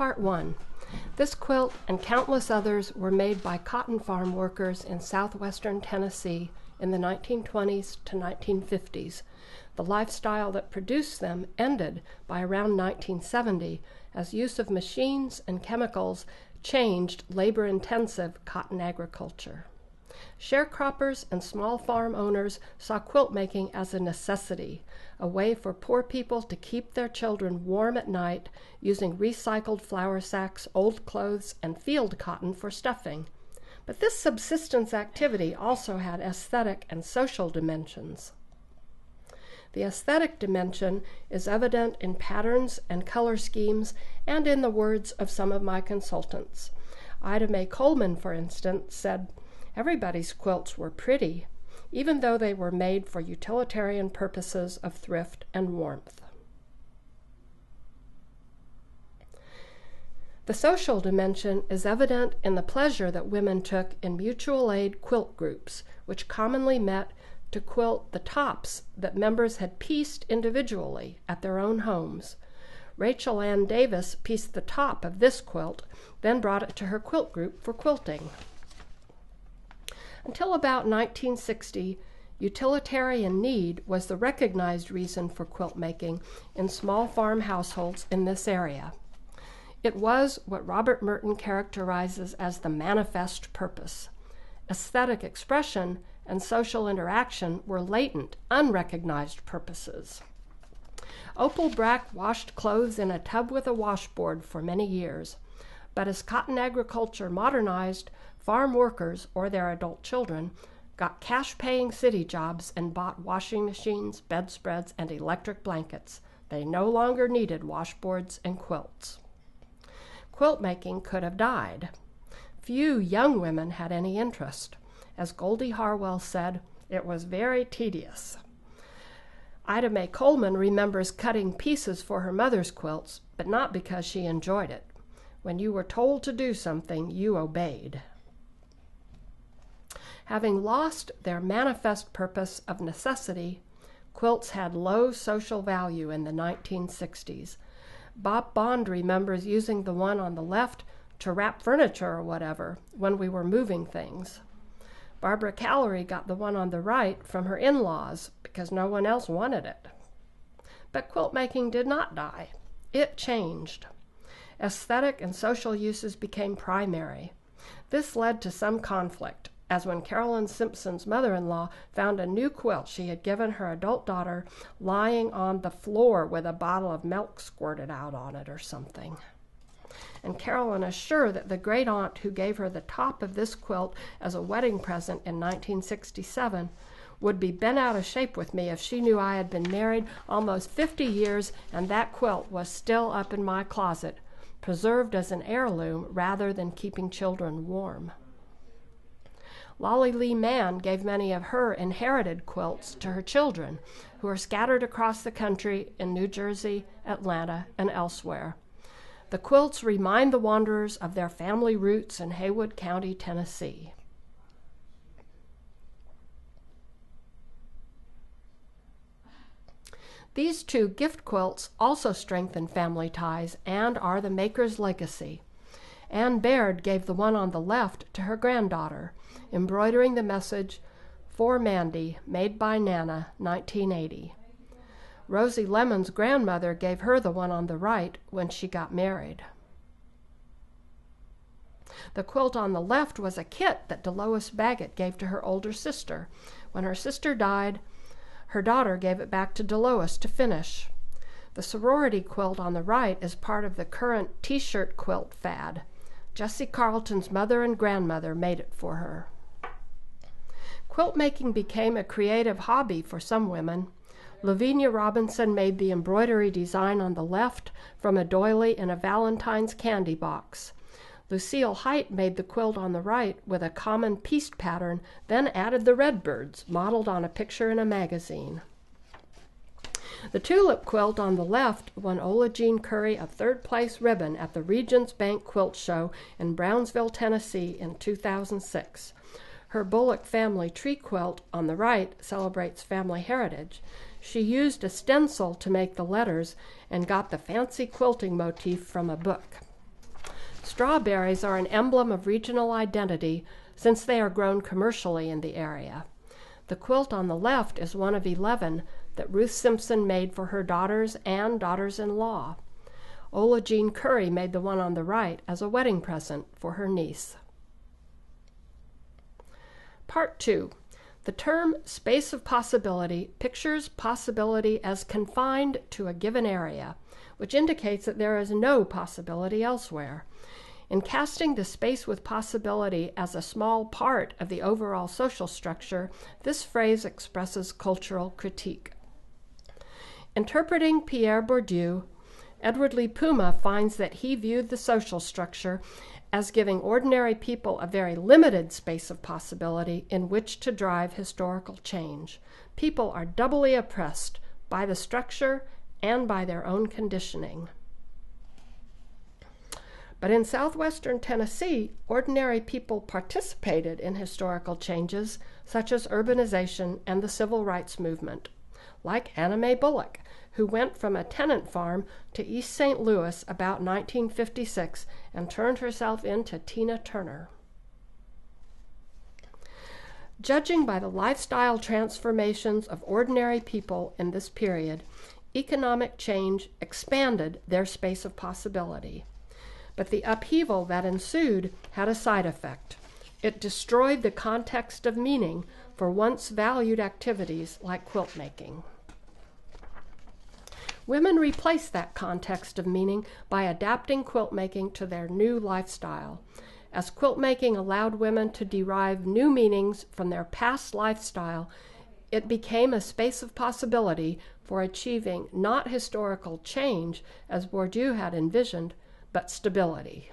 Part 1. This quilt and countless others were made by cotton farm workers in southwestern Tennessee in the 1920s to 1950s. The lifestyle that produced them ended by around 1970 as use of machines and chemicals changed labor-intensive cotton agriculture. Sharecroppers and small farm owners saw quilt making as a necessity, a way for poor people to keep their children warm at night using recycled flour sacks, old clothes, and field cotton for stuffing. But this subsistence activity also had aesthetic and social dimensions. The aesthetic dimension is evident in patterns and color schemes and in the words of some of my consultants. Ida Mae Coleman, for instance, said, "Everybody's quilts were pretty, even though they were made for utilitarian purposes of thrift and warmth." The social dimension is evident in the pleasure that women took in mutual aid quilt groups, which commonly met to quilt the tops that members had pieced individually at their own homes. Rachel Ann Davis pieced the top of this quilt, then brought it to her quilt group for quilting. Until about 1960, utilitarian need was the recognized reason for quilt making in small farm households in this area. It was what Robert Merton characterizes as the manifest purpose. Aesthetic expression and social interaction were latent, unrecognized purposes. Opal Brack washed clothes in a tub with a washboard for many years, but as cotton agriculture modernized, farm workers, or their adult children, got cash-paying city jobs and bought washing machines, bedspreads, and electric blankets. They no longer needed washboards and quilts. Quilt making could have died. Few young women had any interest. As Goldie Harwell said, it was very tedious. Ida Mae Coleman remembers cutting pieces for her mother's quilts, but not because she enjoyed it. When you were told to do something, you obeyed. Having lost their manifest purpose of necessity, quilts had low social value in the 1960s. Bob Bond remembers using the one on the left to wrap furniture or whatever when we were moving things. Barbara Callery got the one on the right from her in-laws because no one else wanted it. But quilt making did not die. It changed. Aesthetic and social uses became primary. This led to some conflict, as when Carolyn Simpson's mother-in-law found a new quilt she had given her adult daughter lying on the floor with a bottle of milk squirted out on it or something. And Carolyn is sure that the great aunt who gave her the top of this quilt as a wedding present in 1967 would be bent out of shape with me if she knew I had been married almost 50 years and that quilt was still up in my closet, preserved as an heirloom rather than keeping children warm. Lolly Lee Mann gave many of her inherited quilts to her children, who are scattered across the country in New Jersey, Atlanta, and elsewhere. The quilts remind the wanderers of their family roots in Haywood County, Tennessee. These two gift quilts also strengthen family ties and are the maker's legacy. Ann Baird gave the one on the left to her granddaughter, embroidering the message, "For Mandy, made by Nana, 1980. Rosie Lemon's grandmother gave her the one on the right when she got married. The quilt on the left was a kit that Delois Baggett gave to her older sister. When her sister died, her daughter gave it back to Delois to finish. The sorority quilt on the right is part of the current t-shirt quilt fad. Jessie Carlton's mother and grandmother made it for her. Quilt making became a creative hobby for some women. Lavinia Robinson made the embroidery design on the left from a doily in a Valentine's candy box. Lucille Height made the quilt on the right with a common pieced pattern, then added the redbirds, modeled on a picture in a magazine. The tulip quilt on the left won Ola Jean Currie a third-place ribbon at the Regents Bank Quilt Show in Brownsville, Tennessee in 2006. Her Bullock family tree quilt on the right celebrates family heritage. She used a stencil to make the letters and got the fancy quilting motif from a book. strawberries are an emblem of regional identity since they are grown commercially in the area. The quilt on the left is one of 11 that Ruth Simpson made for her daughters and daughters-in-law. Ola Jean Currie made the one on the right as a wedding present for her niece. Part 2. The term space of possibility pictures possibility as confined to a given area, which indicates that there is no possibility elsewhere. In casting the space with possibility as a small part of the overall social structure, this phrase expresses cultural critique. Interpreting Pierre Bourdieu, Edward Lee Puma finds that he viewed the social structure as giving ordinary people a very limited space of possibility in which to drive historical change. People are doubly oppressed by the structure and by their own conditioning. But in southwestern Tennessee, ordinary people participated in historical changes such as urbanization and the civil rights movement, like Anna Mae Bullock, who went from a tenant farm to East St. Louis about 1956 and turned herself into Tina Turner. Judging by the lifestyle transformations of ordinary people in this period, economic change expanded their space of possibility. But the upheaval that ensued had a side effect. It destroyed the context of meaning for once valued activities like quilt making. Women replaced that context of meaning by adapting quilt making to their new lifestyle. As quilt making allowed women to derive new meanings from their past lifestyle, it became a space of possibility for achieving not historical change, as Bourdieu had envisioned, but stability.